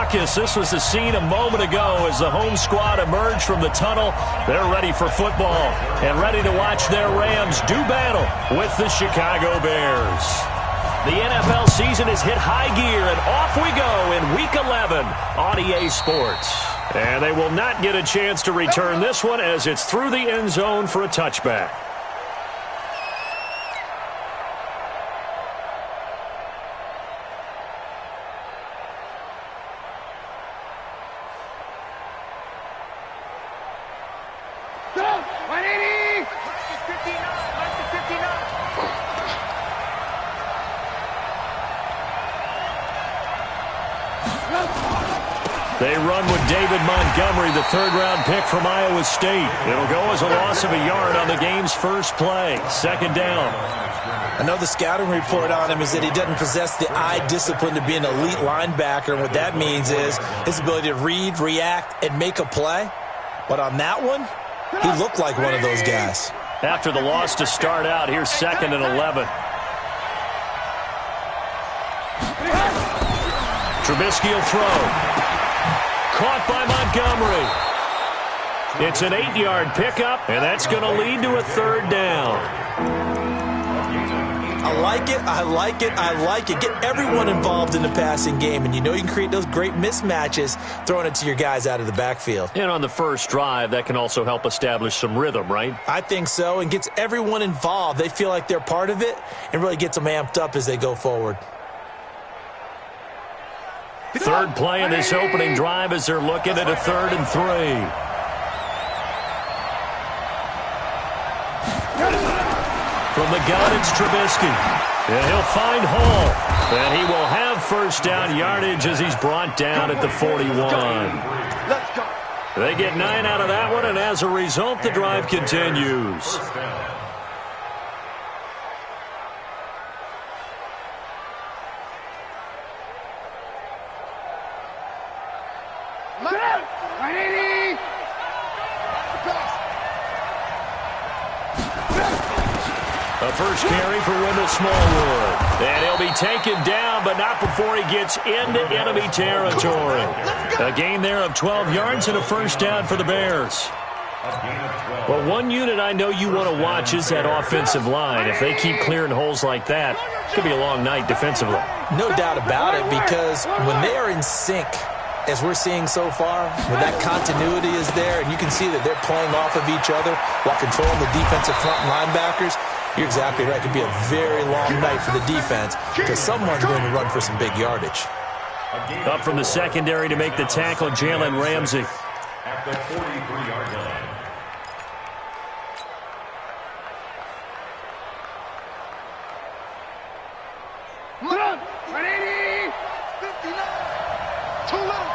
raucous. This was the scene a moment ago as the home squad emerged from the tunnel. They're ready for football and ready to watch their Rams do battle with the Chicago Bears. The NFL season has hit high gear, and off we go in Week 11 on EA Sports. And they will not get a chance to return this one as it's through the end zone for a touchback. They run with David Montgomery, the third-round pick from Iowa State. It'll go as a loss of a yard on the game's first play. Second down. I know the scouting report on him is that he doesn't possess the eye discipline to be an elite linebacker. And what that means is his ability to read, react, and make a play. But on that one, he looked like one of those guys. After the loss to start out, here's 2nd and 11. Trubisky will throw. Caught by Montgomery. It's an 8-yard pickup, and that's going to lead to a third down. I like it, I like it, I like it. Get everyone involved in the passing game, and you know you can create those great mismatches throwing it to your guys out of the backfield. And on the first drive, that can also help establish some rhythm, right? I think so, and gets everyone involved. They feel like they're part of it and really gets them amped up as they go forward. Third play in this opening drive as they're looking at a 3rd and 3. From the gun, it's Trubisky. And he'll find Hall. And he will have first down yardage as he's brought down at the 41. Let's go. They get 9 out of that one, and as a result, the drive continues. A first carry for Wendell Smallwood. And he'll be taken down, but not before he gets into enemy territory. A gain there of 12 yards and a first down for the Bears. Well, one unit I know you want to watch is that offensive line. If they keep clearing holes like that, it could be a long night defensively. No doubt about it, because when they are in sync, as we're seeing so far, when that continuity is there, and you can see that they're playing off of each other while controlling the defensive front linebackers, you're exactly right. It could be a very long night for the defense because someone's going to run for some big yardage. Up from the secondary to make the tackle, Jalen Ramsey. At the 43-yard line. Run! 180! 59! Too little,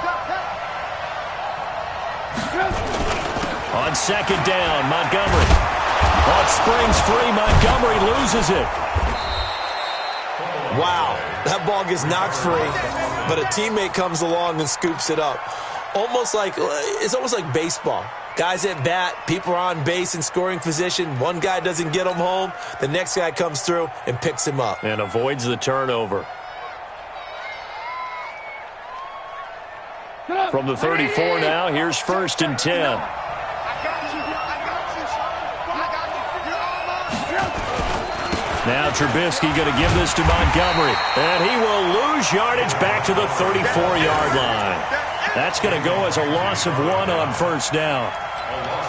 On second down, Montgomery. On springs free, Montgomery loses it. Wow, that ball gets knocked free, but a teammate comes along and scoops it up. It's almost like baseball. Guys at bat, people are on base in scoring position. One guy doesn't get him home. The next guy comes through and picks him up. And avoids the turnover. From the 34 now, here's 1st and 10. Now Trubisky going to give this to Montgomery. And he will lose yardage back to the 34-yard line. That's going to go as a loss of 1 on first down.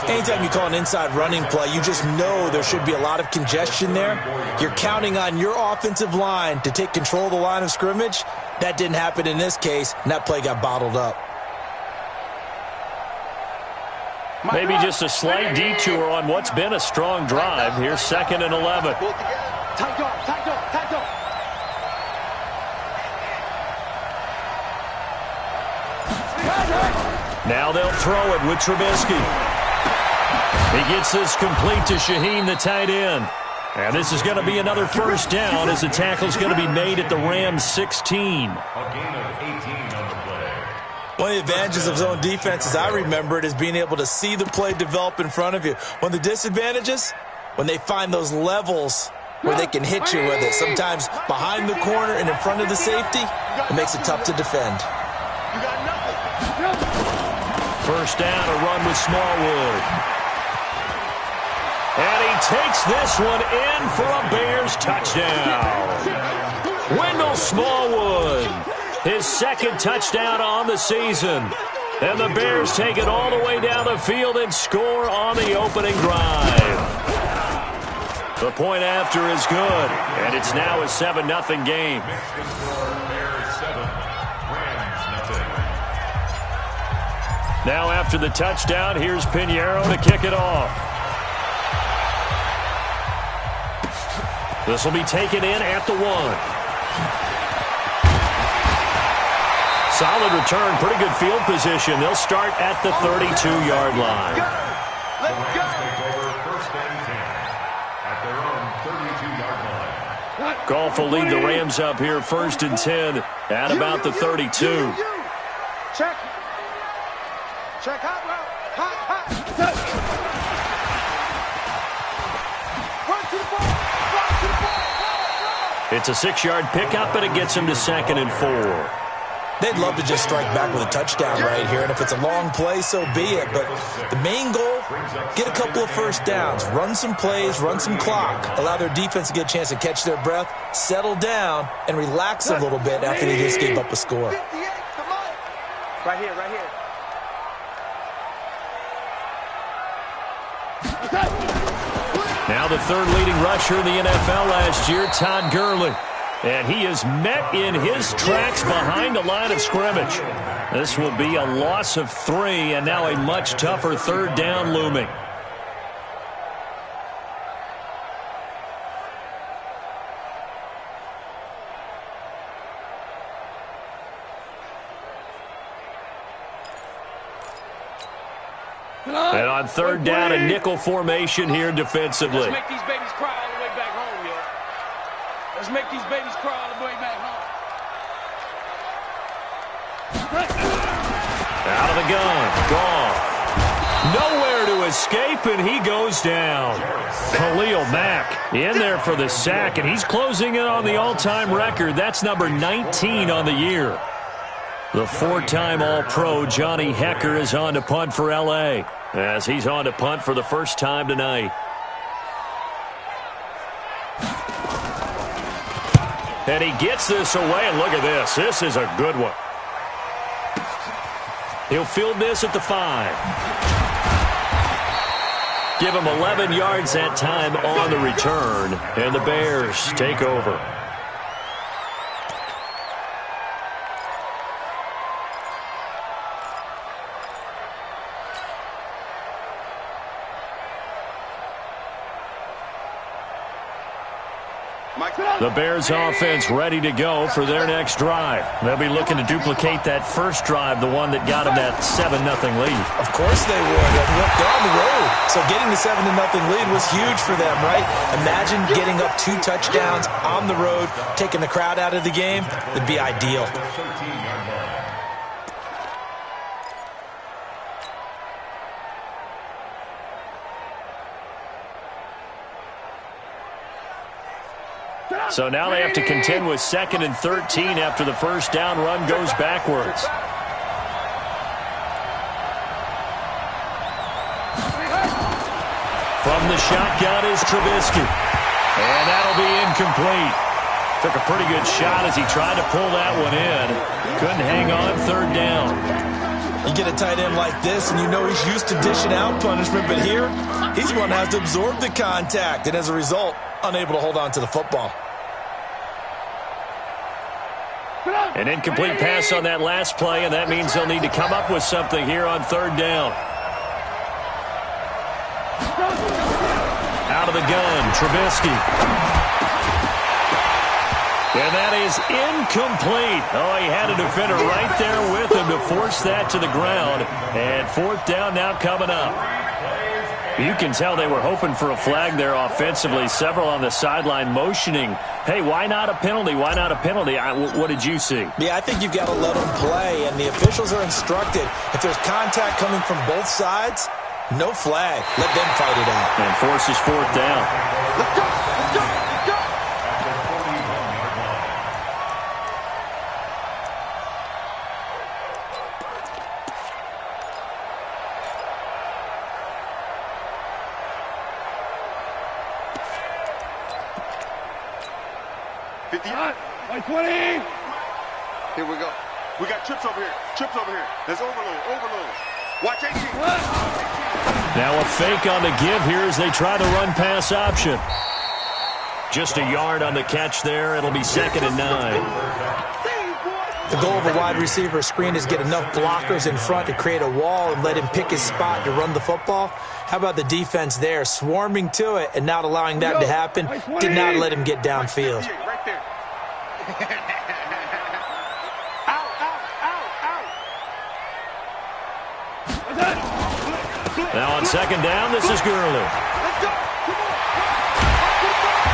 Anytime you call an inside running play, you just know there should be a lot of congestion there. You're counting on your offensive line to take control of the line of scrimmage. That didn't happen in this case, and that play got bottled up. Maybe just a slight detour on what's been a strong drive. Here's 2nd and 11. Now they'll throw it with Trubisky. He gets this complete to Shaheen, the tight end. And this is going to be another first down as the tackle's going to be made at the Rams 16. A gain of 18 on the play. One of the advantages of zone defense, as I remember it, is being able to see the play develop in front of you. One of the disadvantages, when they find those levels where they can hit you with it, sometimes behind the corner and in front of the safety, it makes it tough to defend. You got nothing. First down, a run with Smallwood. And he takes this one in for a Bears touchdown. Wendell Smallwood, his second touchdown on the season. And the Bears take it all the way down the field and score on the opening drive. The point after is good, and it's now a 7-0 game. Now after the touchdown, here's Pinheiro to kick it off. This will be taken in at the 1. Solid return, pretty good field position. They'll start at the 32-yard line. Let's go. Goff will lead the Rams up here 1st and 10 at about the 32. Check. Check hot route. Hot. Run to the ball. It's a 6-yard pickup, and it gets him to 2nd and 4. They'd love to just strike back with a touchdown right here, and if it's a long play, so be it. But the main goal, get a couple of first downs, run some plays, run some clock, allow their defense to get a chance to catch their breath, settle down, and relax a little bit after they just gave up a score. Right here. Now the third leading rusher in the NFL last year, Todd Gurley. And he is met in his tracks behind the line of scrimmage. This will be a loss of 3, and now a much tougher third down looming. And on third down, a nickel formation here defensively. Let's make these babies cry all the way back home, yo. Let's make these babies cry all the way back home. Out of the gun, Goff. Nowhere to escape, and he goes down. Khalil Mack in there for the sack, and he's closing in on the all-time record. That's number 19 on the year. The 4-time All-Pro Johnny Hecker is on to punt for L.A. as he's on to punt for the first time tonight. And he gets this away, and look at this. This is a good one. He'll field this at the 5. Give him 11 yards that time on the return, and the Bears take over. The Bears offense ready to go for their next drive. They'll be looking to duplicate that first drive, the one that got them that 7-0 lead. Of course they would. They're on the road. So getting the 7-0 lead was huge for them, right? Imagine getting up 2 touchdowns on the road, taking the crowd out of the game. It'd be ideal. So now they have to contend with 2nd and 13 after the first down run goes backwards. From the shotgun is Trubisky. And that'll be incomplete. Took a pretty good shot as he tried to pull that one in. Couldn't hang on third down. You get a tight end like this, and you know he's used to dishing out punishment, but here, he's one that has to absorb the contact, and as a result, unable to hold on to the football. An incomplete pass on that last play, and that means they'll need to come up with something here on third down. Out of the gun, Trubisky. And that is incomplete. Oh, he had a defender right there with him to force that to the ground. And fourth down now coming up. You can tell they were hoping for a flag there offensively. Several on the sideline motioning, hey, why not a penalty? Why not a penalty? What did you see? Yeah, I think you've got to let them play, and the officials are instructed. If there's contact coming from both sides, no flag. Let them fight it out. And forces fourth down. Let's go. 50. 20. Here we go. We got trips over here. Trips over here. There's overload. Watch 18. Now a fake on the give here as they try the run-pass option. Just a yard on the catch there. It'll be 2nd and 9. The goal of a wide receiver screen is get enough blockers in front to create a wall and let him pick his spot to run the football. How about the defense there, swarming to it and not allowing that to happen? Did not let him get downfield. Right there. Now on 2nd down, this is Gurley.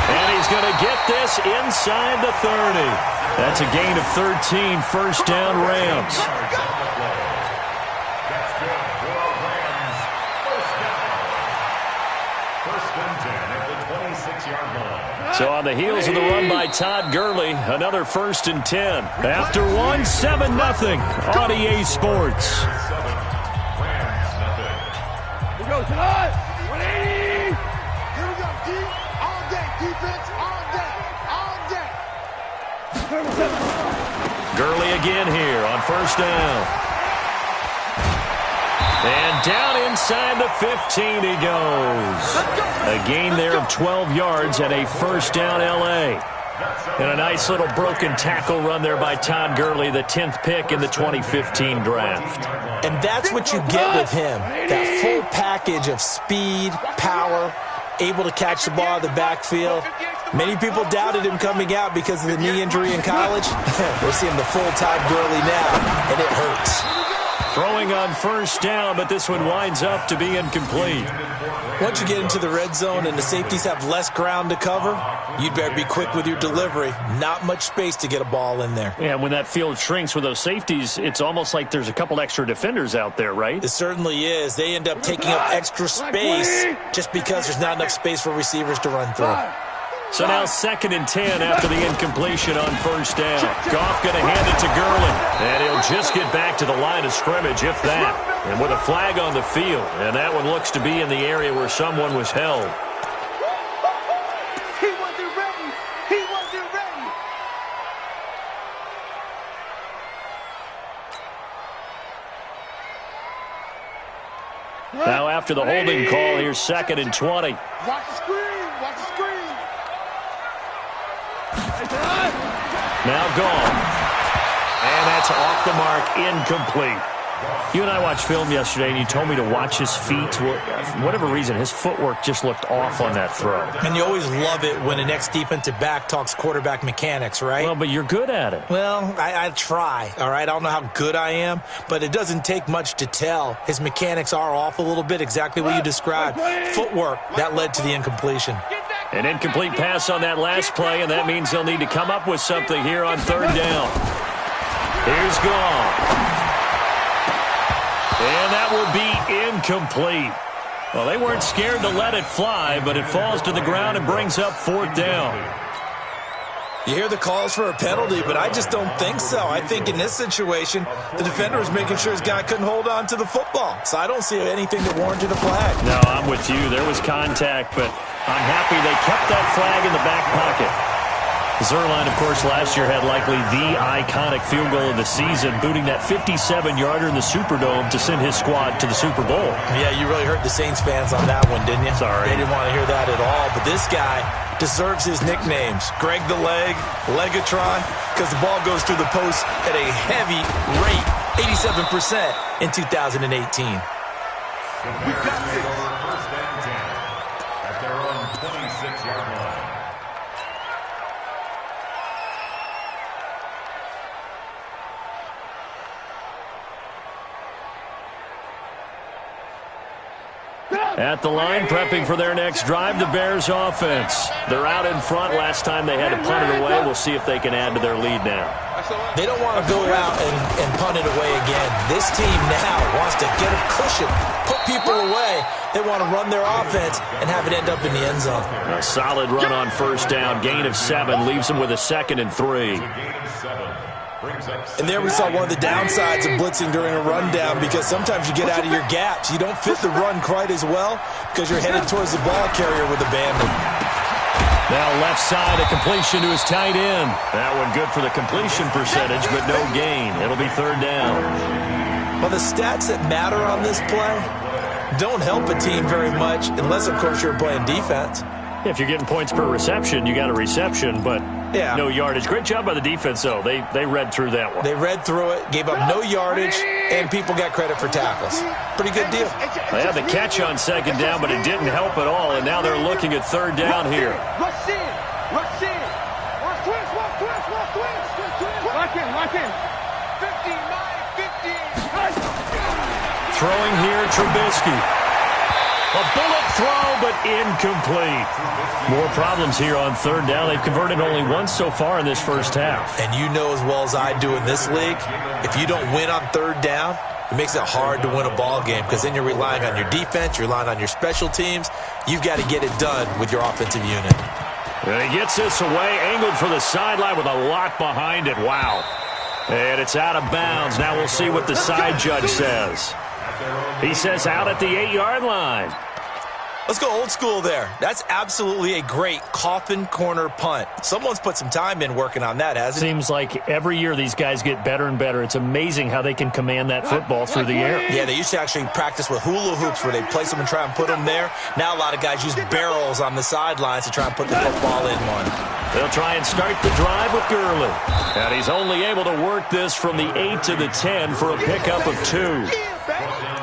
And he's going to get this inside the 30. That's a gain of 13, 1st down Rams. So on the heels of the run by Todd Gurley, another 1st and 10. After 1, 7-0 on EA Sports. We go tonight. 180. Here we go, D. All day. Defense all day. Gurley again here on 1st down. And down inside the 15 he goes. A gain there of 12 yards and a 1st down L.A. And a nice little broken tackle run there by Todd Gurley, the 10th pick in the 2015 draft. And that's what you get with him, that full package of speed, power, able to catch the ball out of the backfield. Many people doubted him coming out because of the knee injury in college. We're seeing the full Todd Gurley now, and it hurts. Throwing on 1st down, but this one winds up to be incomplete. Once you get into the red zone and the safeties have less ground to cover, you'd better be quick with your delivery. Not much space to get a ball in there. Yeah, when that field shrinks with those safeties, it's almost like there's a couple extra defenders out there, right? It certainly is. They end up taking up extra space just because there's not enough space for receivers to run through. So now 2nd and 10 after the incompletion on 1st down. Goff going to hand it to Gurley. And he'll just get back to the line of scrimmage, if that. And with a flag on the field. And that one looks to be in the area where someone was held. He wasn't ready. He wasn't ready. Now after the holding call, here's 2nd and 20. Watch the screen. Watch the screen. Now gone. And that's off the mark, incomplete. You and I watched film yesterday, and you told me to watch his feet. For whatever reason, his footwork just looked off on that throw. And you always love it when an ex-defensive back talks quarterback mechanics, right? Well, but you're good at it. Well, I try, all right? I don't know how good I am, but it doesn't take much to tell. His mechanics are off a little bit, exactly what you described. Footwork, that led to the incompletion. An incomplete pass on that last play, and that means they'll need to come up with something here on 3rd down. Here's Goff. And that will be incomplete. Well, they weren't scared to let it fly, but it falls to the ground and brings up 4th down. You hear the calls for a penalty, but I just don't think so. I think in this situation, the defender was making sure his guy couldn't hold on to the football. So I don't see anything that warranted a flag. No, I'm with you. There was contact, but I'm happy they kept that flag in the back pocket. Zerline, of course, last year had likely the iconic field goal of the season, booting that 57-yarder in the Superdome to send his squad to the Super Bowl. Yeah, you really hurt the Saints fans on that one, didn't you? Sorry. They didn't want to hear that at all. But this guy deserves his nicknames. Greg the Leg, Legatron, because the ball goes through the post at a heavy rate, 87% in 2018. We got this. 1st and 10 at their own 26-yard line. At the line, prepping for their next drive, the Bears offense. They're out in front. Last time they had to punt it away. We'll see if they can add to their lead now. They don't want to go out and punt it away again. This team now wants to get a cushion, put people away. They want to run their offense and have it end up in the end zone. A solid run on 1st down. Gain of 7 leaves them with a 2nd and 3. And there we saw one of the downsides of blitzing during a rundown, because sometimes you get out of your gaps. You don't fit the run quite as well because you're headed towards the ball carrier with abandon. Now left side, a completion to his tight end. That one good for the completion percentage, but no gain. It'll be third down. Well, the stats that matter on this play don't help a team very much unless, of course, you're playing defense. If you're getting points per reception, you got a reception, but no yardage. Great job by the defense, though. They read through that one. They read through it, gave up no yardage, and people got credit for tackles. Pretty good deal. They had the catch on second down, but it didn't help at all, and now they're looking at third down here. Rush in. Rush in. Watch twist. Watch twist. Watch twist. Lock in. Lock in. 59, 50. Throwing here, Trubisky. A bullet throw, but incomplete. More problems here on third down. They've converted only once so far in this first half. And you know as well as I do in this league, if you don't win on third down, it makes it hard to win a ball game because then you're relying on your defense, you're relying on your special teams. You've got to get it done with your offensive unit. And he gets this away, angled for the sideline with a lot behind it. Wow. And it's out of bounds. Now we'll see what the side judge says. He says out at the 8-yard line. Let's go old school there. That's absolutely a great coffin corner punt. Someone's put some time in working on that, hasn't it? Seems like every year these guys get better and better. It's amazing how they can command that football through the air. Yeah, they used to actually practice with hula hoops where they place them and try and put them there. Now a lot of guys use barrels on the sidelines to try and put the football in one. They'll try and start the drive with Gurley. And he's only able to work this from the 8 to the 10 for a pickup of 2.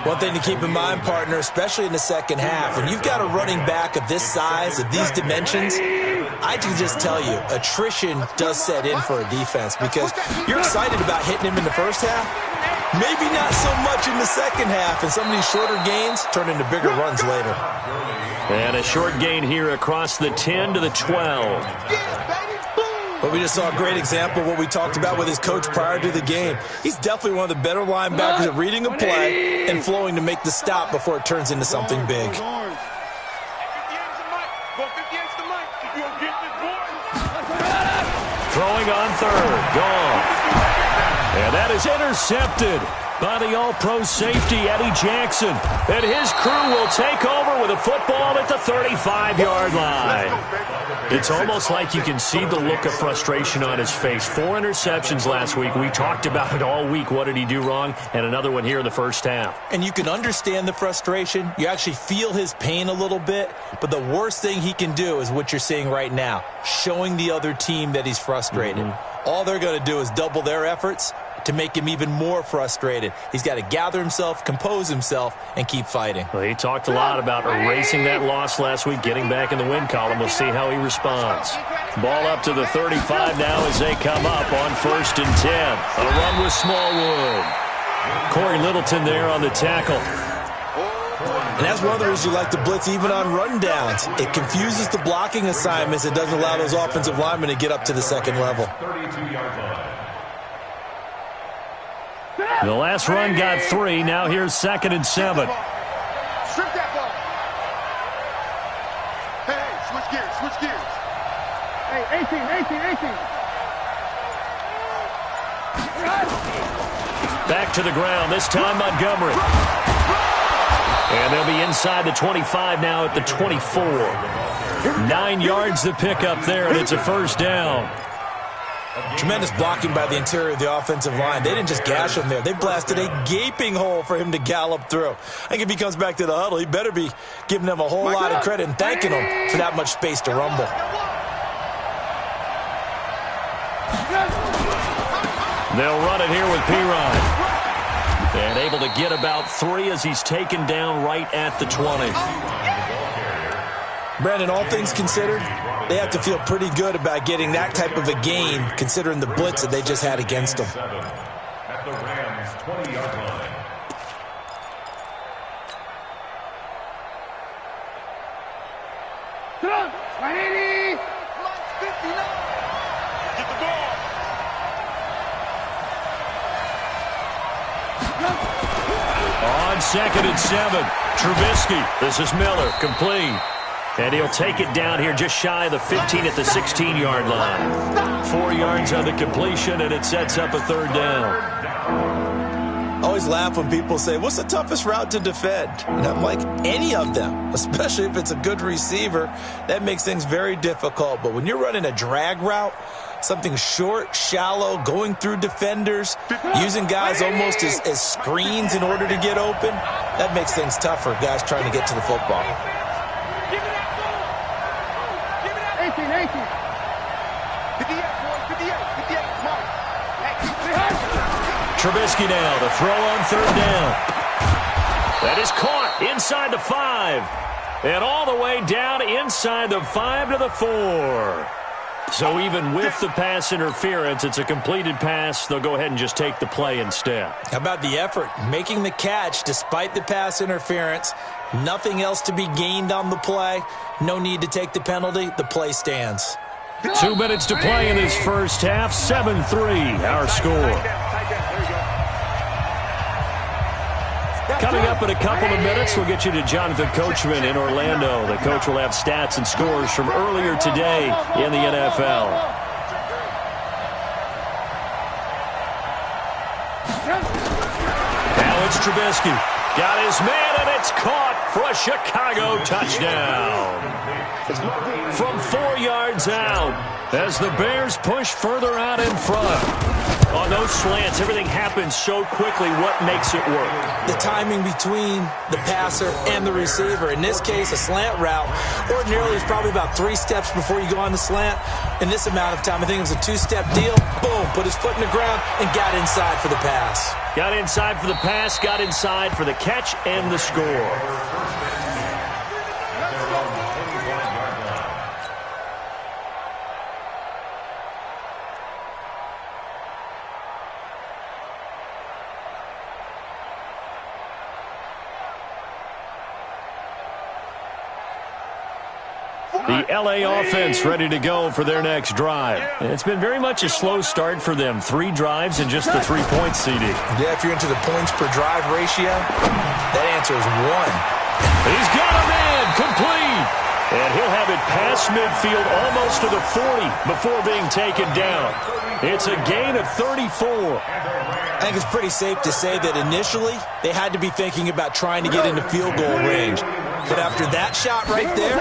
One thing to keep in mind, partner, especially in the second half, when you've got a running back of this size, of these dimensions, I can just tell you, attrition does set in for a defense because you're excited about hitting him in the first half, maybe not so much in the second half, and some of these shorter gains turn into bigger runs later. And a short gain here across the 10 to the 12. But we just saw a great example of what we talked about with his coach prior to the game. He's definitely one of the better linebackers at reading a play and flowing to make the stop before it turns into something big. Throwing on third. Gone. And that is intercepted by the all-pro safety, Eddie Jackson. And his crew will take over with a football at the 35-yard line. It's almost like you can see the look of frustration on his face. 4 interceptions last week. We talked about it all week. What did he do wrong? And another one here in the first half. And you can understand the frustration. You actually feel his pain a little bit. But the worst thing he can do is what you're seeing right now, showing the other team that he's frustrated. All they're going to do is double their efforts to make him even more frustrated. He's got to gather himself, compose himself, and keep fighting. Well, he talked a lot about erasing that loss last week, getting back in the win column. We'll see how he responds. Ball up to the 35 now as they come up on 1st and 10. A run with Smallwood. Corey Littleton there on the tackle. And that's one of the reasons you like to blitz even on rundowns. It confuses the blocking assignments. It doesn't allow those offensive linemen to get up to the second level. The last run got 3. Now here's 2nd and 7. Strip that ball. Hey, switch gears, switch gears. Hey, 18. Back to the ground, this time Montgomery. And they'll be inside the 25 now at the 24. 9 yards to pick up there, and it's a first down. Tremendous blocking by the interior of the offensive line. They didn't just gash him there. They blasted a gaping hole for him to gallop through. I think if he comes back to the huddle, he better be giving them a whole lot of credit and thanking them for that much space to rumble. They'll run it here with Pirine. And able to get about 3 as he's taken down right at the 20. Brandon, all things considered, they have to feel pretty good about getting that type of a gain considering the blitz that they just had against them. At the Rams' 20-yard line. Get the ball. On 2nd and 7, Trubisky. This is Miller, complete. And he'll take it down here just shy of the 15 at the 16-yard line. 4 yards on the completion, and it sets up a third down. always laugh when people say, what's the toughest route to defend? And I'm like, any of them, especially if it's a good receiver. That makes things very difficult. But when you're running a drag route, something short, shallow, going through defenders, using guys almost as screens in order to get open, that makes things tough for guys trying to get to the football. Give me that ball. Give me that. 18. 58, boys. 58. Come on. Trubisky now to throw on third down. That is caught inside the 5. And all the way down inside the 5 to the 4. So even with the pass interference, it's a completed pass. They'll go ahead and just take the play instead. How about the effort? Making the catch despite the pass interference. Nothing else to be gained on the play. No need to take the penalty. The play stands. 2 minutes to play in this first half. 7-3, our score. Coming up in a couple of minutes, we'll get you to Jonathan Coachman in Orlando. The coach will have stats and scores from earlier today in the NFL. Now it's Trubisky. Got his man, and it's caught for a Chicago touchdown. From 4 yards out, as the Bears push further out in front. On those slants, everything happens so quickly. What makes it work? The timing between the passer and the receiver. In this case, a slant route. Ordinarily, it's probably about 3 steps before you go on the slant. In this amount of time, I think it was a 2-step deal. Boom, put his foot in the ground and got inside for the pass. Got inside for the pass, got inside for the catch and the score. The LA offense ready to go for their next drive. It's been very much a slow start for them. 3 drives and just the 3-point CD. Yeah, if you're into the points per drive ratio, that answer is 1. He's got a man complete. And he'll have it past midfield almost to the 40 before being taken down. It's a gain of 34. I think it's pretty safe to say that initially they had to be thinking about trying to get into field goal range. But after that shot right there,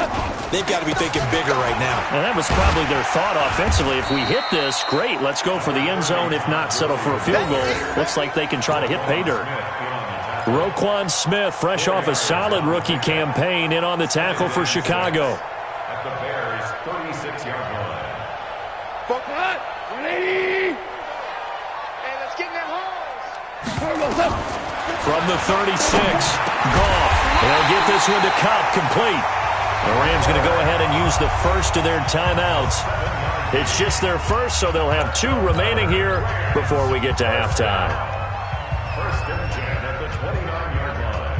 they've got to be thinking bigger right now. And that was probably their thought offensively. If we hit this, great. Let's go for the end zone. If not, settle for a field goal. Looks like they can try to hit pay dirt. Roquan Smith, fresh off a solid rookie campaign, in on the tackle for Chicago. At the Bears' 36-yard line. Focus. 180. Hey, let's get in that hole. From the 36, Goff. They'll get this one to Cup, complete. The Rams going to go ahead and use the first of their timeouts. It's just their first, so they'll have 2 remaining here before we get to halftime. First and 10 at the 29-yard line.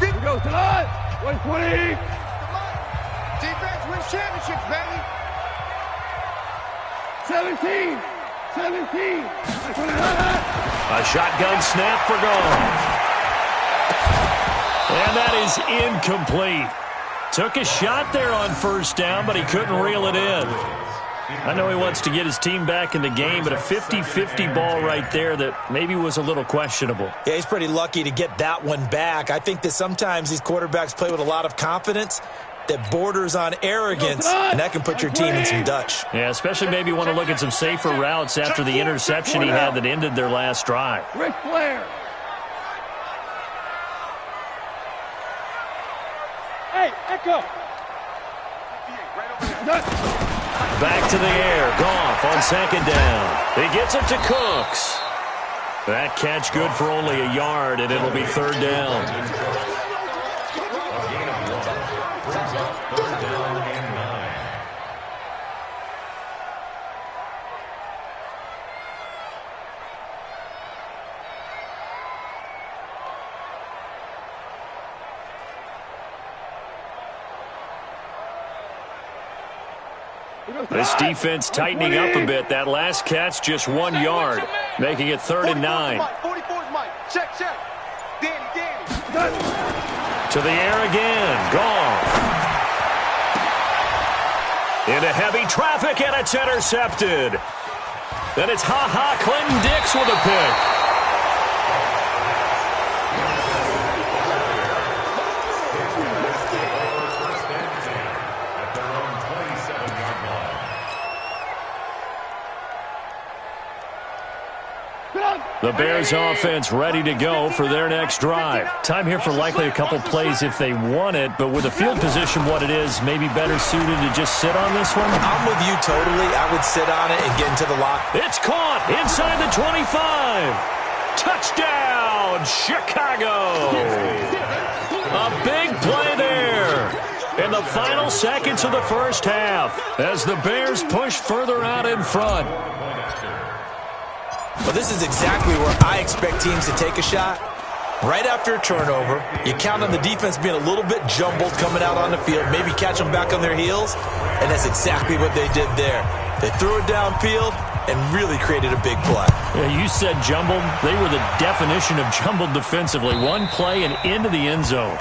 Here we go, tonight. 120. Defense wins championships, baby. 17. A shotgun snap for Goff. And that is incomplete. Took a shot there on first down, but he couldn't reel it in. I know he wants to get his team back in the game, but a 50-50 ball right there that maybe was a little questionable. Yeah, he's pretty lucky to get that one back. I think that sometimes these quarterbacks play with a lot of confidence that borders on arrogance, and that can put your team in some Dutch. Yeah, especially maybe want to look at some safer routes after the interception he had that ended their last drive. Ric Flair. Hey, Echo. Back to the air. Goff on second down. He gets it to Cooks. That catch good for only a yard, and it'll be third down. A gain of 1. Brings up third down and 9. This defense tightening up a bit. That last catch just 1 yard, making it 3rd and 9. 44's Mike. Check. Danny. To the air again. Goff. Into heavy traffic, and it's intercepted. Then it's Clinton Dix with a pick. The Bears offense ready to go for their next drive. Time here for likely a couple plays if they want it, but with the field position what it is, maybe better suited to just sit on this one? I'm with you totally. I would sit on it and get into the lock. It's caught inside the 25. Touchdown, Chicago. A big play there in the final seconds of the first half as the Bears push further out in front. Well, this is exactly where I expect teams to take a shot. Right after a turnover, you count on the defense being a little bit jumbled coming out on the field, maybe catch them back on their heels, and that's exactly what they did there. They threw it downfield and really created a big play. Yeah, you said jumbled. They were the definition of jumbled defensively. One play and into the end zone.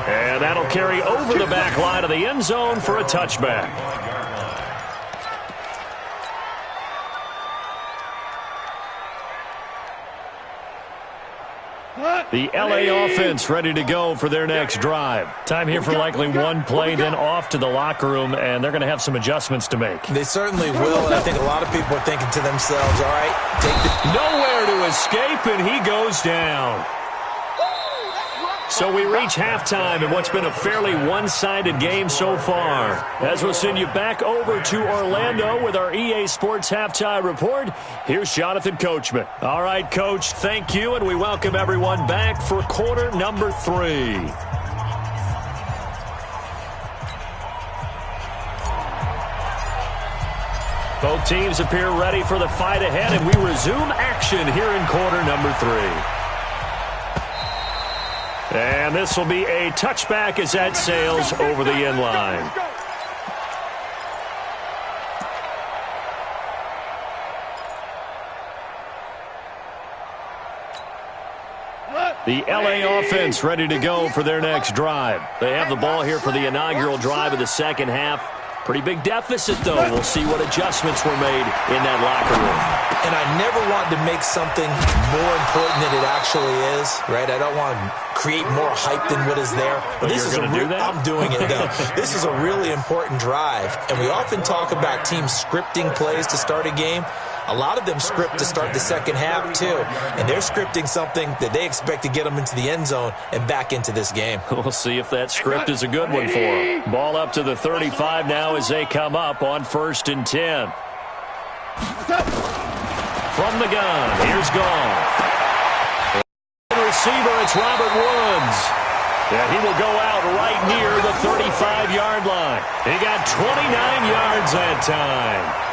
And that'll carry over the back line of the end zone for a touchback. The LA offense ready to go for their next drive. Time here for likely one play, then off to the locker room, and they're going to have some adjustments to make. They certainly will, and I think a lot of people are thinking to themselves, all right, nowhere to escape, and he goes down. So we reach halftime in what's been a fairly one-sided game so far. As we'll send you back over to Orlando with our EA Sports Halftime Report, here's Jonathan Coachman. All right, Coach, thank you, and we welcome everyone back for quarter number 3. Both teams appear ready for the fight ahead, and we resume action here in quarter number 3. And this will be a touchback as that sails over the end line. The LA offense ready to go for their next drive. They have the ball here for the inaugural drive of the second half. Pretty big deficit, though. We'll see what adjustments were made in that locker room. And I never want to make something more important than it actually is, right? I don't want to create more hype than what is there. But this is going to do that? I'm doing it, though. This is a really important drive. And we often talk about teams scripting plays to start a game. A lot of them script to start the second half, too. And they're scripting something that they expect to get them into the end zone and back into this game. We'll see if that script is a good one for them. Ball up to the 35 now as they come up on 1st and 10. From the gun, here's Goff. Receiver, it's Robert Woods. Yeah, he will go out right near the 35-yard line. He got 29 yards that time.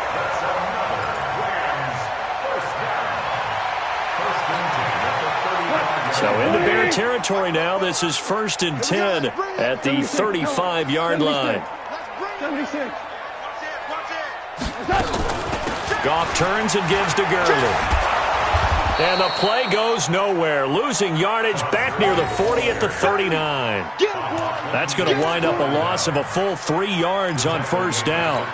So into Bear territory now. This is 1st and 10 at the 35-yard line. Goff turns and gives to Gurley. And the play goes nowhere. Losing yardage back near the 40 at the 39. That's going to wind up a loss of a full 3 yards on 1st down.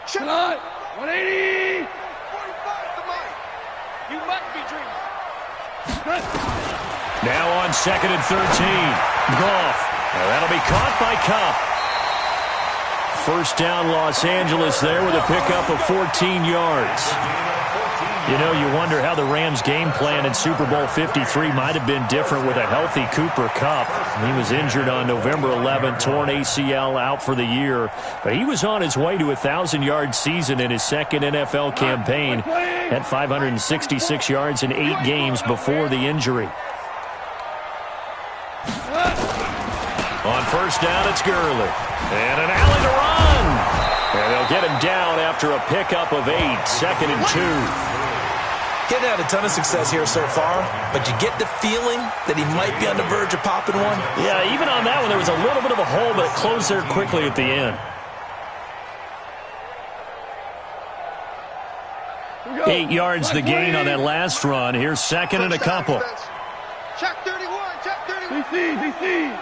Shot! 180! 45 to Mike. You must be dreaming. Now on 2nd and 13. Goff. That'll be caught by Kupp. 1st down Los Angeles there with a pickup of 14 yards. You know, you wonder how the Rams' game plan in Super Bowl 53 might have been different with a healthy Cooper Kupp. He was injured on November 11th, torn ACL, out for the year. But he was on his way to a 1,000-yard season in his second NFL campaign. Had 566 yards in 8 games before the injury. On 1st down, it's Gurley. And an alley to run. And they'll get him down after a pickup of 8, 2nd and 2. Getting had a ton of success here so far, but you get the feeling that he might be on the verge of popping one. Yeah, even on that one, there was a little bit of a hole, but it closed there quickly at the end. 8 yards the gain on that last run. Here's 2nd and a couple. Check 31, check 31. DC.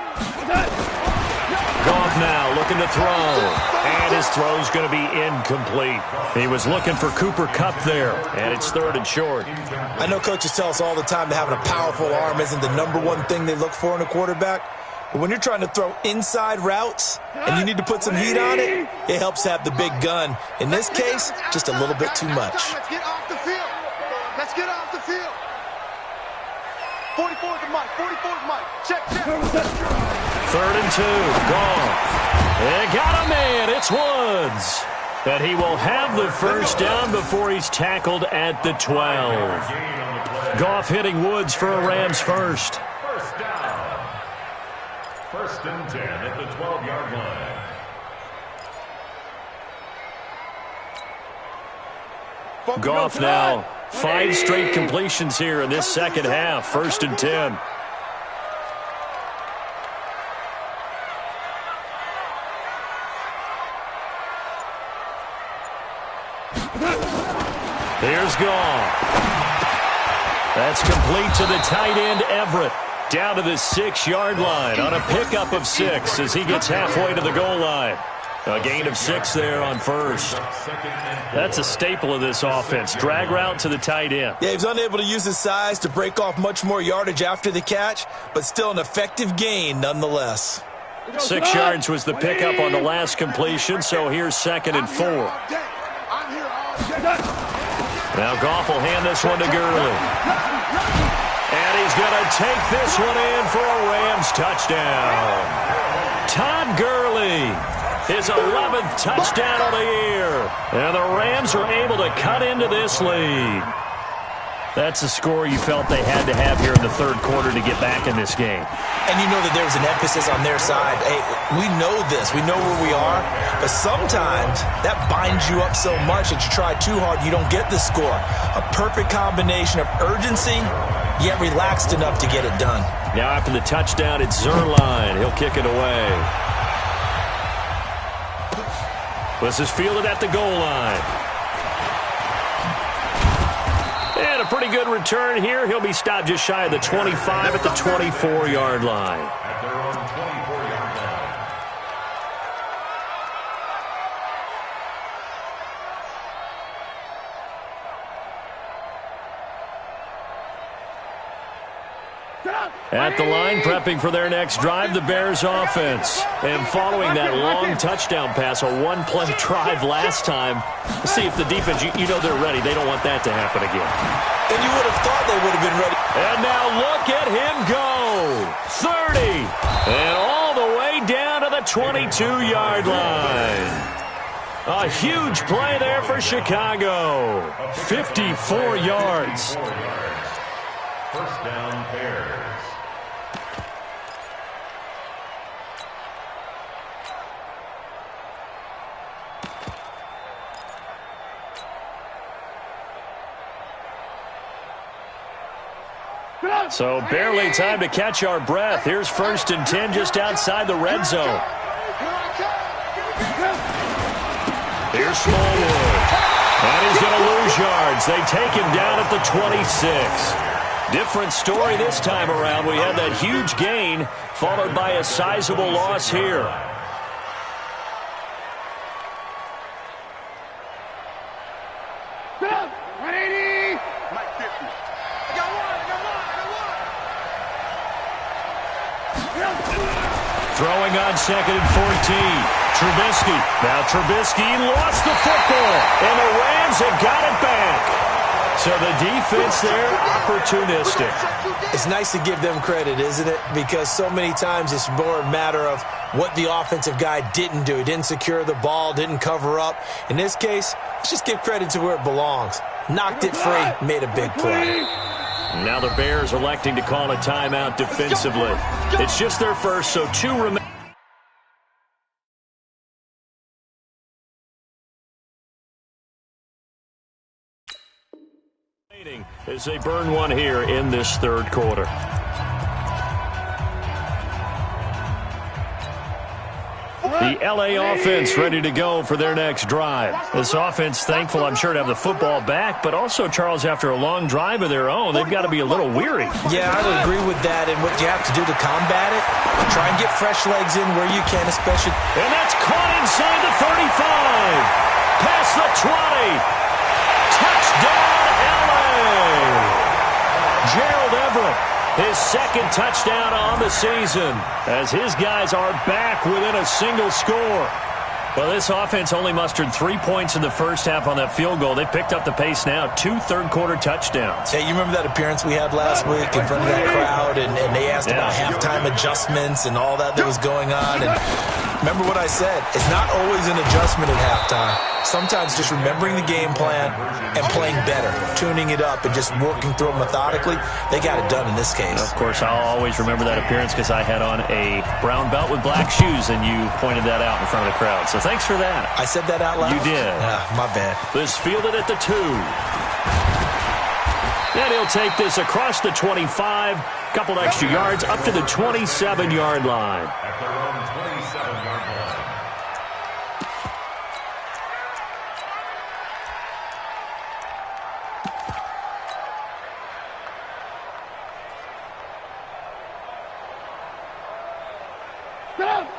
Goff now looking to throw. And his throw's going to be incomplete. He was looking for Cooper Kupp there, and it's 3rd and short. I know coaches tell us all the time that having a powerful arm isn't the #1 thing they look for in a quarterback. But when you're trying to throw inside routes and you need to put some heat on it, it helps to have the big gun. In this case, just a little bit too much. Let's get off the field. Let's get off the field. 44 is the mic. 44 is the mic. Check. 3rd and 2. Goff. They got a man. It's Woods. And he will have the first down before he's tackled at the 12. Goff hitting Woods for a Rams first. First down. 1st and 10 at the 12-yard line. Goff now. 5 straight completions here in this second half. 1st and 10. Here's Goff. That's complete to the tight end, Everett. Down to the 6-yard line on a pickup of 6 as he gets halfway to the goal line. A gain of 6 there on first. That's a staple of this offense. Drag route to the tight end. Yeah, he was unable to use his size to break off much more yardage after the catch, but still an effective gain nonetheless. 6 yards was the pickup on the last completion, so here's 2nd and 4. Now Goff will hand this one to Gurley. And he's going to take this one in for a Rams touchdown. Todd Gurley, his 11th touchdown of the year. And the Rams are able to cut into this lead. That's a score you felt they had to have here in the 3rd quarter to get back in this game. And you know that there was an emphasis on their side. Hey, we know this. We know where we are. But sometimes that binds you up so much that you try too hard, you don't get the score. A perfect combination of urgency, yet relaxed enough to get it done. Now after the touchdown, it's Zerline. He'll kick it away. This is fielded at the goal line. And a pretty good return here. He'll be stopped just shy of the 25 at the 24-yard line. At their own 24-yard line. At the line, prepping for their next drive, the Bears offense. And following that long touchdown pass, a one-play drive last time. Let's see if the defense, you know they're ready. They don't want that to happen again. And you would have thought they would have been ready. And now look at him go. 30. And all the way down to the 22-yard line. A huge play there for Chicago. 54 yards. First down, Bears. So barely time to catch our breath. Here's 1st and 10 just outside the red zone. Here's Smallwood. And he's going to lose yards. They take him down at the 26. Different story this time around. We had that huge gain followed by a sizable loss here. Throwing on 2nd and 14. Trubisky. Now Trubisky lost the football, and the Rams have got it back. So the defense there, opportunistic. It's nice to give them credit, isn't it? Because so many times it's more a matter of what the offensive guy didn't do. He didn't secure the ball, didn't cover up. In this case, let's just give credit to where it belongs. Knocked it free, made a big play. Now the Bears electing to call a timeout defensively. It's just their first, so 2 remain. As they burn one here in this 3rd quarter. The LA offense ready to go for their next drive. This offense thankful, I'm sure, to have the football back, but also, Charles, after a long drive of their own, they've got to be a little weary. Yeah, I would agree with that, and what you have to do to combat it, try and get fresh legs in where you can, especially. And that's caught inside the 35. Past the 20. Touchdown, LA. Gerald Everett, his second touchdown on the season, as his guys are back within a single score. Well, this offense only mustered 3 points in the first half on that field goal. They picked up the pace now, 2 third-quarter touchdowns. Hey, you remember that appearance we had last week in front of that crowd, and they asked about halftime adjustments and all that was going on. And remember what I said, it's not always an adjustment at halftime. Sometimes just remembering the game plan and playing better, tuning it up and just working through it methodically, they got it done in this case. Of course, I'll always remember that appearance because I had on a brown belt with black shoes, and you pointed that out in front of the crowd. So thanks for that. I said that out loud? You did. My bad. This fielded at the 2. And he'll take this across the 25, couple extra yards, up to the 27-yard line. At their own 27-yard line.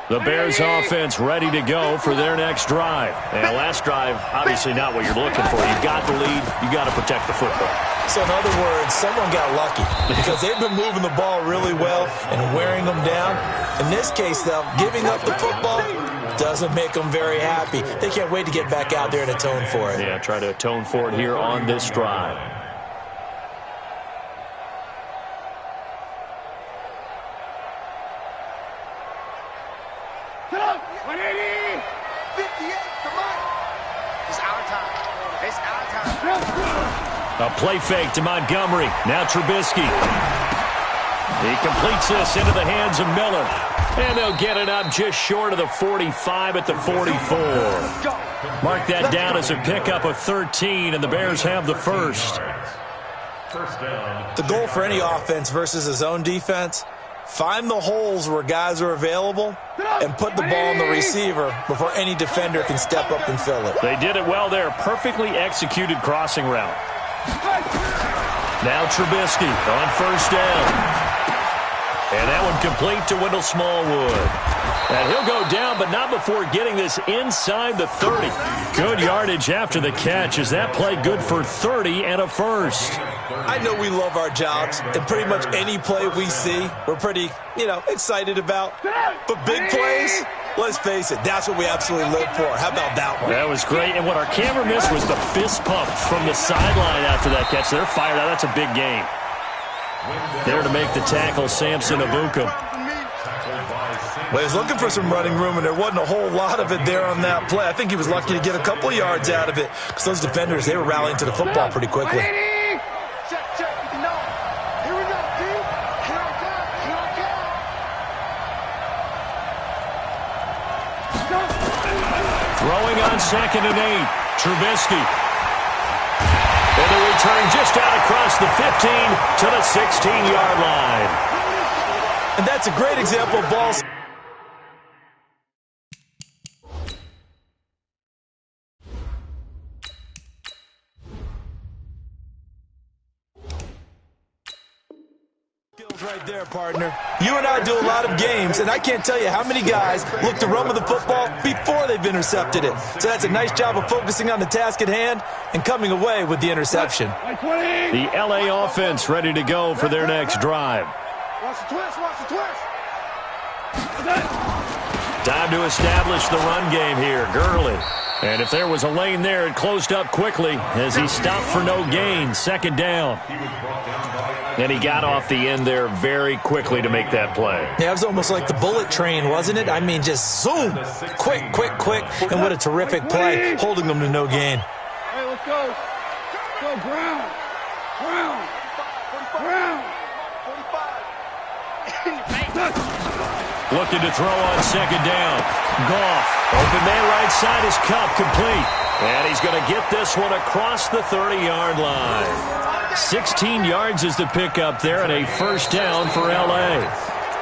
The Bears offense ready to go for their next drive. And last drive, obviously not what you're looking for. You got the lead. You got to protect the football. So in other words, someone got lucky because they've been moving the ball really well and wearing them down. In this case, though, giving up the football doesn't make them very happy. They can't wait to get back out there and atone for it. Yeah, try to atone for it here on this drive. A play fake to Montgomery. Now Trubisky. He completes this into the hands of Miller. And they'll get it up just short of the 45 at the 44. Mark that down as a pickup of 13, and the Bears have the first. The goal for any offense versus his own defense, find the holes where guys are available and put the ball on the receiver before any defender can step up and fill it. They did it well there. Perfectly executed crossing route. Now Trubisky on first down. And that one complete to Wendell Smallwood. And he'll go down, but not before getting this inside the 30. Good yardage after the catch. Is that play good for 30 and a first? I know we love our jobs, and pretty much any play we see, we're pretty, excited about. But big plays, let's face it, that's what we absolutely live for. How about that one? That was great. And what our camera missed was the fist pump from the sideline after that catch. They're fired out. That's a big game. There to make the tackle, Samson Abukum. Well, he was looking for some running room, and there wasn't a whole lot of it there on that play. I think he was lucky to get a couple of yards out of it because those defenders, they were rallying to the football pretty quickly. Throwing on 2nd and 8. Trubisky. And the return just out across the 15 to the 16-yard line. And that's a great example of balls. Right there, partner. You and I do a lot of games, and I can't tell you how many guys look to run with the football before they've intercepted it. So that's a nice job of focusing on the task at hand and coming away with the interception. The LA offense ready to go for their next drive. Watch the twist, watch the twist. Time to establish the run game here. Gurley. And if there was a lane there, it closed up quickly as he stopped for no gain. 2nd down. And he got off the end there very quickly to make that play. Yeah, it was almost like the bullet train, wasn't it? I mean, just zoom. Quick, quick, quick. And what a terrific play, holding them to no gain. Hey, let's go. Go, Brown. Brown. Brown. Looking to throw on 2nd down. Goff. Open man right side is Cup, complete. And he's going to get this one across the 30-yard line. 16 yards is the pickup there and a first down for L.A.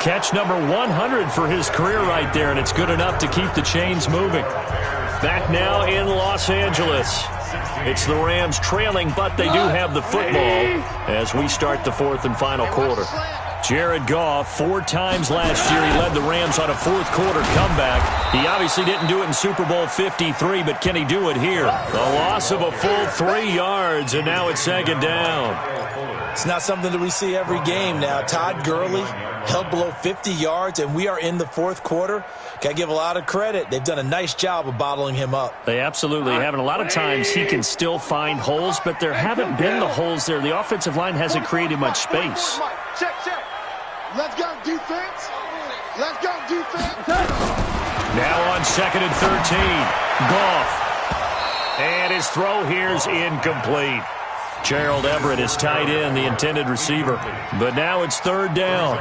Catch number 100 for his career right there, and it's good enough to keep the chains moving. Back now in Los Angeles. It's the Rams trailing, but they do have the football as we start the fourth and final quarter. Jared Goff, 4 times last year, he led the Rams on a fourth quarter comeback. He obviously didn't do it in Super Bowl 53, but can he do it here? A loss of a full 3 yards, and now it's second down. It's not something that we see every game now. Todd Gurley held below 50 yards, and we are in the fourth quarter. Got to give a lot of credit. They've done a nice job of bottling him up. They absolutely have, and a lot of times he can still find holes, but there haven't been the holes there. The offensive line hasn't created much space. Check. Let's go, defense. Let's go, defense. Now on second and 13, Goff. And his throw here's incomplete. Gerald Everett is tied in, the intended receiver. But now it's third down.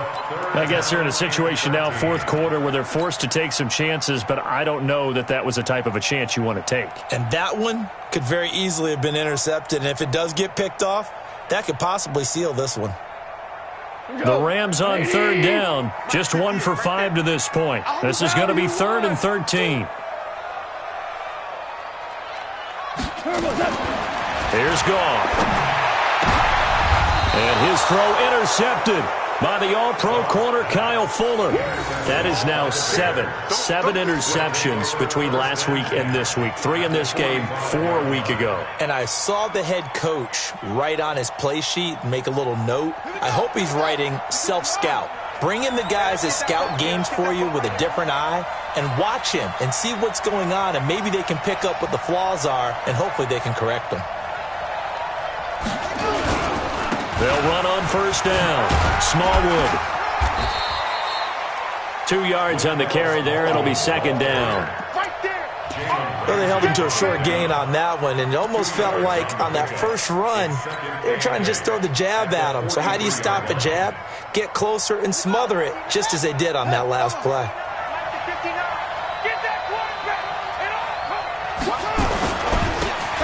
I guess they're in a situation now, fourth quarter, where they're forced to take some chances, but I don't know that that was the type of a chance you want to take. And that one could very easily have been intercepted, and if it does get picked off, that could possibly seal this one. The Rams on third down, just 1 for 5 to this point. This is going to be 3rd and 13. Here's Goff. And his throw intercepted by the All-Pro corner, Kyle Fuller. That is now 7 interceptions between last week and this week. 3 in this game, 4 a week ago. And I saw the head coach write on his play sheet and make a little note. I hope he's writing self-scout. Bring in the guys that scout games for you with a different eye and watch him and see what's going on, and maybe they can pick up what the flaws are, and hopefully they can correct them. They'll run on first down. Smallwood. 2 yards on the carry there. It'll be second down. Well, they held him to a short gain on that one, and it almost felt like on that first run, they were trying to just throw the jab at him. So how do you stop a jab? Get closer and smother it, just as they did on that last play.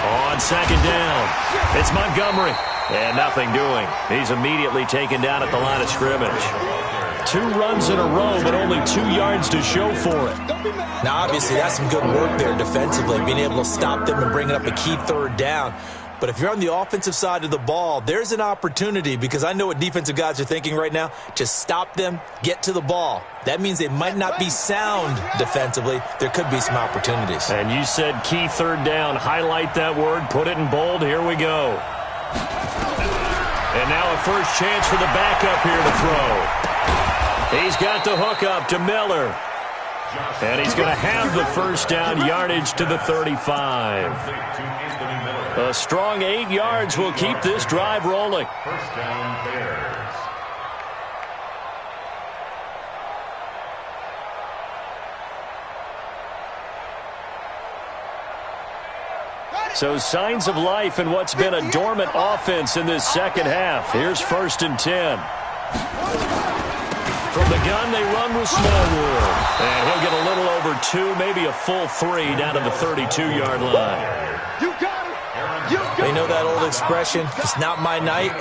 On second down, it's Montgomery. And nothing doing. He's immediately taken down at the line of scrimmage. 2 runs in a row, but only 2 yards to show for it. Now, obviously, that's some good work there defensively, being able to stop them and bringing up a key third down. But if you're on the offensive side of the ball, there's an opportunity, because I know what defensive guys are thinking right now. Just stop them, get to the ball. That means they might not be sound defensively. There could be some opportunities. And you said key third down. Highlight that word. Put it in bold. Here we go. And now a first chance for the backup here to throw. He's got the hook up to Miller. And he's going to have the first down, yardage to the 35. A strong 8 yards will keep this drive rolling. First down, Bears. So signs of life in what's been a dormant offense in this second half. Here's 1st and 10. From the gun, they run with Smallwood. And he'll get a little over 2, maybe a full 3 down to the 32-yard line. You know that old expression, it's not my night?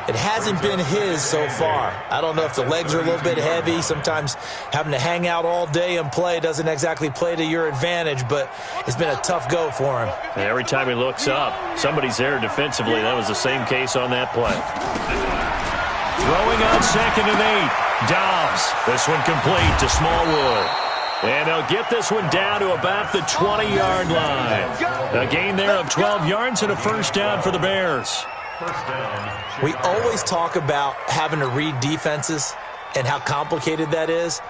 It hasn't been his so far. I don't know if the legs are a little bit heavy. Sometimes having to hang out all day and play doesn't exactly play to your advantage, but it's been a tough go for him. And every time he looks up, somebody's there defensively. That was the same case on that play. Throwing on 2nd and 8. Dobbs. This one complete to Smallwood. And they'll get this one down to about the 20-yard line. A gain there of 12 yards and a first down for the Bears. We always talk about having to read defenses and how complicated that is.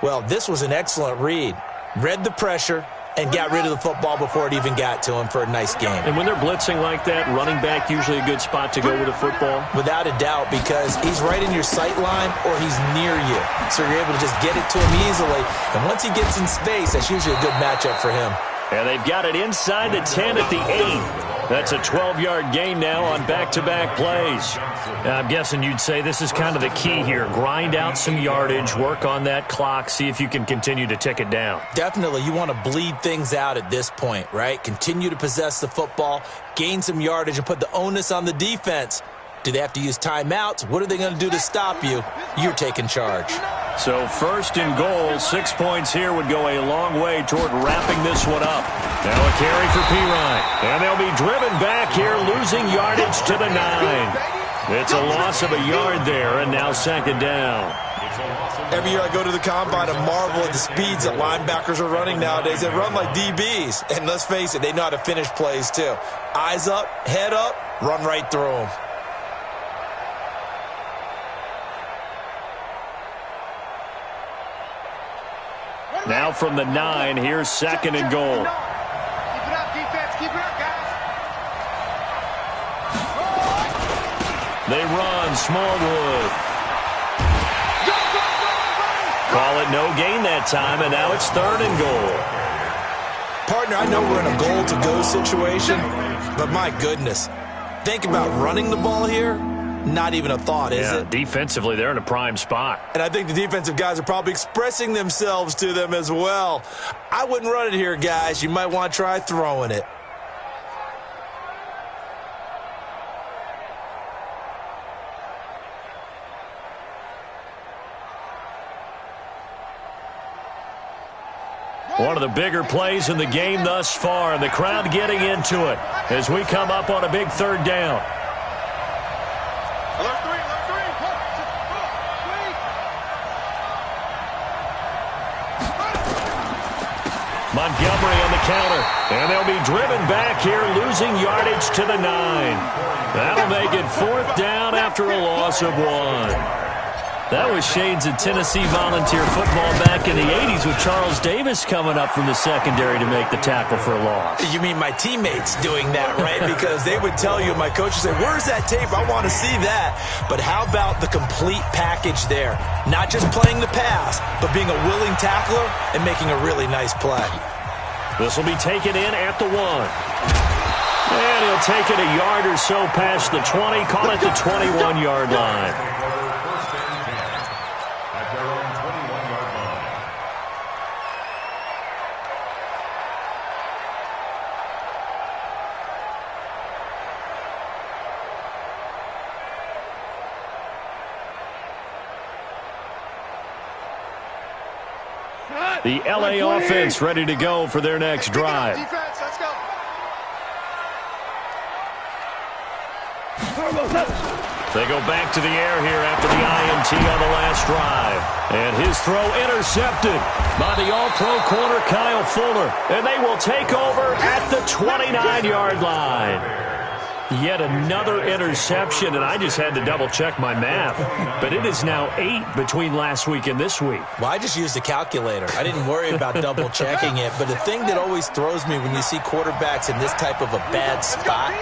Well, this was an excellent read. Read the pressure and got rid of the football before it even got to him for a nice game. And when they're blitzing like that, running back usually a good spot to go with a football? Without a doubt, because he's right in your sight line or he's near you. So you're able to just get it to him easily. And once he gets in space, that's usually a good matchup for him. And they've got it inside the 10 at the 8. That's a 12-yard gain now on back-to-back plays. I'm guessing you'd say this is kind of the key here. Grind out some yardage, work on that clock, see if you can continue to tick it down. Definitely, you want to bleed things out at this point, right? Continue to possess the football, gain some yardage, and put the onus on the defense Do they have to use timeouts? What are they going to do to stop you? You're taking charge. So 1st and goal, 6 points here would go a long way toward wrapping this one up. Now a carry for Pirine. And they'll be driven back here, losing yardage to the 9. It's a loss of a yard there, and now 2nd down. Every year I go to the combine and marvel at the speeds that linebackers are running nowadays. They run like DBs. And let's face it, they know how to finish plays too. Eyes up, head up, run right through them. Now from the 9, here's 2nd and goal. Keep it up, defense. Keep it up, guys. They run, Smallwood. Call it no gain that time, and now it's 3rd and goal. Partner, I know we're in a goal-to-go situation, but my goodness. Think about running the ball here. Not even a thought, is it? Defensively, they're in a prime spot. And I think the defensive guys are probably expressing themselves to them as well. I wouldn't run it here, guys. You might want to try throwing it. One of the bigger plays in the game thus far, and the crowd getting into it as we come up on a big 3rd down. Montgomery on the counter, and they'll be driven back here, losing yardage to the 9. That'll make it 4th down after a loss of 1. That was shades of Tennessee volunteer football back in the 80s with Charles Davis coming up from the secondary to make the tackle for a loss. You mean my teammates doing that, right? Because they would tell you, my coach would say, where's that tape? I want to see that. But how about the complete package there? Not just playing the pass, but being a willing tackler and making a really nice play. This will be taken in at the 1. And he'll take it a yard or so past the 20, call it the 21-yard line. The LA offense ready to go for their next drive. Defense, let's go. They go back to the air here after the INT on the last drive. And his throw intercepted by the all-pro corner Kyle Fuller. And they will take over at the 29-yard line. Yet another interception, and I just had to double-check my math. But it is now 8 between last week and this week. Well, I just used a calculator. I didn't worry about double-checking it. But the thing that always throws me when you see quarterbacks in this type of a bad spot,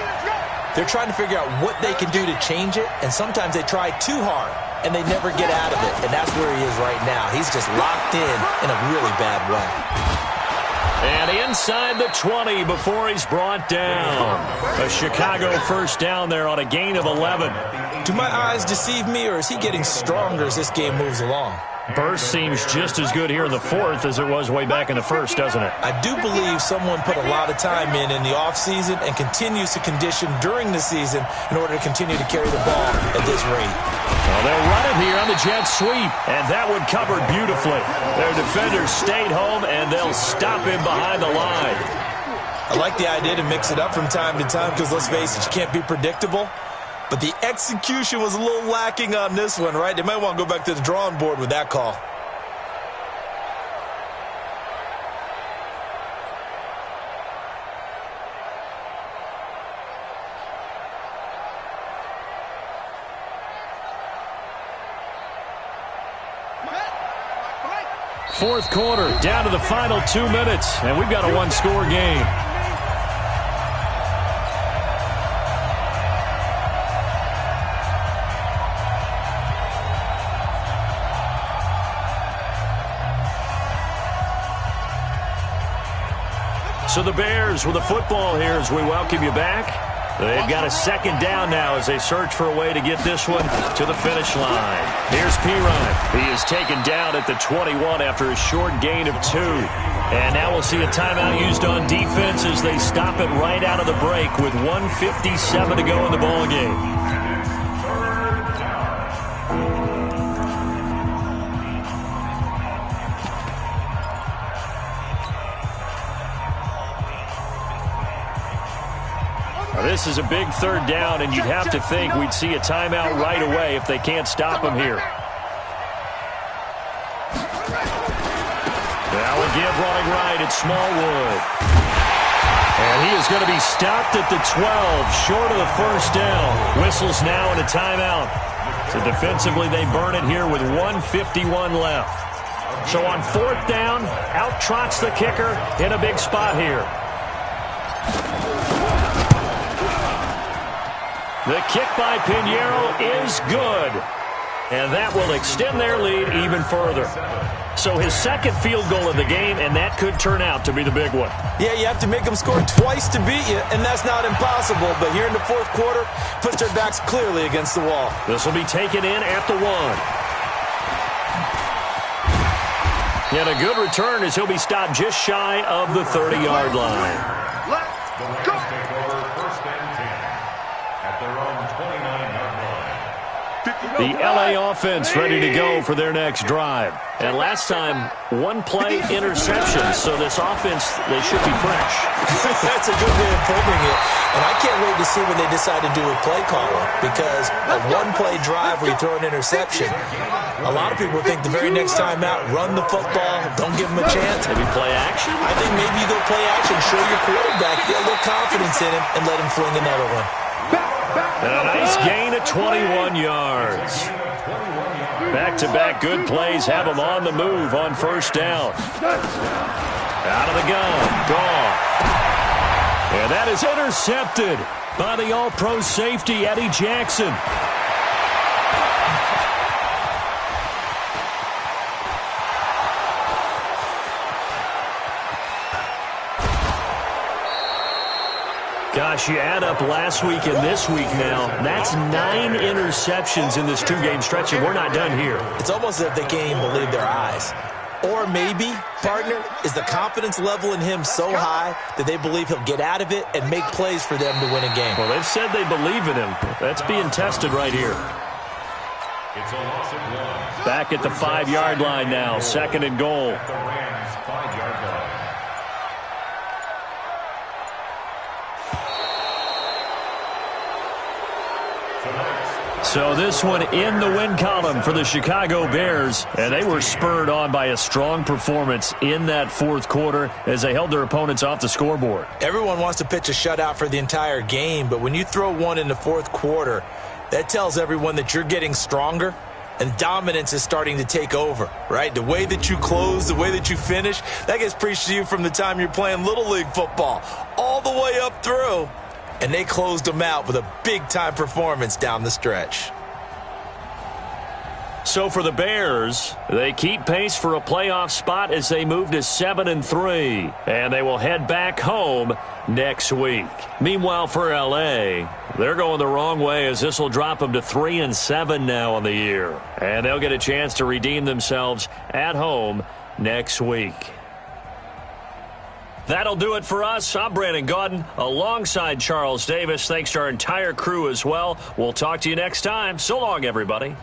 they're trying to figure out what they can do to change it, and sometimes they try too hard, and they never get out of it. And that's where he is right now. He's just locked in a really bad way. And inside the 20 before he's brought down. A Chicago first down there on a gain of 11. Do my eyes deceive me, or is he getting stronger as this game moves along? Burst seems just as good here in the 4th as it was way back in the 1st, doesn't it? I do believe someone put a lot of time in the offseason and continues to condition during the season in order to continue to carry the ball at this rate. Well, they'll run it here on the jet sweep, and that one covered beautifully. Their defenders stayed home, and they'll stop him behind the line. I like the idea to mix it up from time to time because, let's face it, you can't be predictable. But the execution was a little lacking on this one, right? They might want to go back to the drawing board with that call. Fourth quarter, down to the final 2 minutes, and we've got a one-score game. So the Bears with the football here as we welcome you back. They've got a second down now as they search for a way to get this one to the finish line. Here's Pirine. He is taken down at the 21 after a short gain of 2. And now we'll see a timeout used on defense as they stop it right out of the break with 1:57 to go in the ballgame. This is a big third down, and you'd have to think we'd see a timeout right away if they can't stop him here. Now again running right at Smallwood. And he is going to be stopped at the 12, short of the first down. Whistles now and a timeout. So defensively, they burn it here with 1:51 left. So on fourth down, out trots the kicker in a big spot here. The kick by Pinheiro is good. And that will extend their lead even further. So his second field goal of the game, and that could turn out to be the big one. Yeah, you have to make them score twice to beat you, and that's not impossible. But here in the fourth quarter, puts their backs clearly against the wall. This will be taken in at the 1. And a good return as he'll be stopped just shy of the 30-yard line. Let's go. Take over first and 10 at their own 29-yard line. The L.A. offense ready to go for their next drive. And last time, one play interception, so this offense, they should be fresh. That's a good way of putting it. And I can't wait to see what they decide to do with play calling, because a one-play drive where you throw an interception, a lot of people think the very next time out, run the football, don't give them a chance. Maybe play action? I think maybe you go play action, show your quarterback, get a little confidence in him, and let him fling another one. And a nice gain of 21 yards. Back-to-back good plays have them on the move on first down. Out of the gun, Goff. And that is intercepted by the All-Pro safety, Eddie Jackson. Gosh, you add up last week and this week now, that's 9 interceptions in this two-game stretch, and we're not done here. It's almost as if they can't even believe their eyes. Or maybe, partner, is the confidence level in him so high that they believe he'll get out of it and make plays for them to win a game. Well, they've said they believe in him. That's being tested right here. It's a loss of 1. Back at the 5-yard line now, second and goal. At the Rams' 5-yard line. So this one in the win column for the Chicago Bears, and they were spurred on by a strong performance in that fourth quarter as they held their opponents off the scoreboard. Everyone wants to pitch a shutout for the entire game, but when you throw one in the fourth quarter, that tells everyone that you're getting stronger and dominance is starting to take over, right? The way that you close, the way that you finish, that gets preached to you from the time you're playing Little League football all the way up through. And they closed them out with a big-time performance down the stretch. So for the Bears, they keep pace for a playoff spot as they move to 7-3. And they will head back home next week. Meanwhile, for L.A., they're going the wrong way as this will drop them to 3-7 now on the year. And they'll get a chance to redeem themselves at home next week. That'll do it for us. I'm Brandon Gaudin alongside Charles Davis. Thanks to our entire crew as well. We'll talk to you next time. So long, everybody.